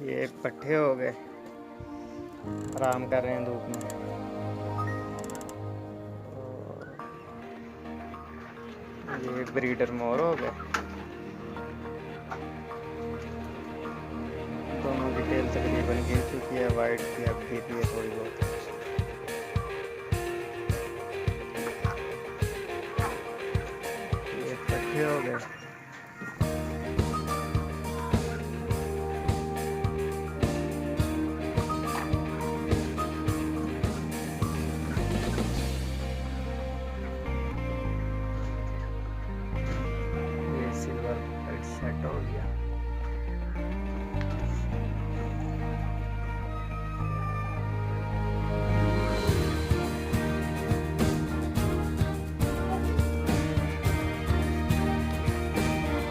ये पट्ठे हो गए, आराम कर रहे हैं धूप में। और ये ब्रीडर मोर हो गए, दोनों की टेल तकरीबन गिर चुकी है, वाइट की अब गिर रही है थोड़ी बहुत। ये पट्ठे हो गए। सिल्वर वाइट सेट हो गया।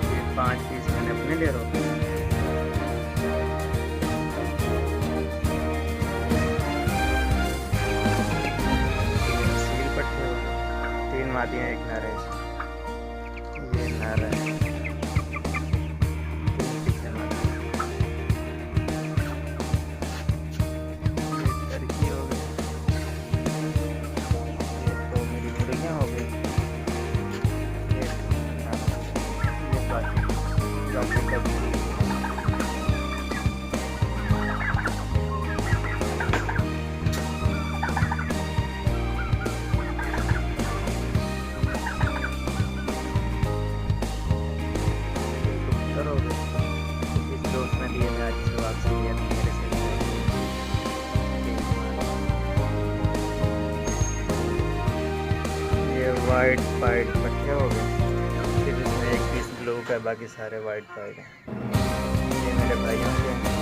ये 5 पीस मैंने अपने ले रहा हूँ। सील पट्टे हो गए, 3 मादियाँ 1 नर है। ये नर है, वाइट वाइट पट्टे हो गए। फिर इसमें 1 पीस ब्लू का, बाकी सारे वाइट वाइट हैं। ये मेरे भाइयों के हैं।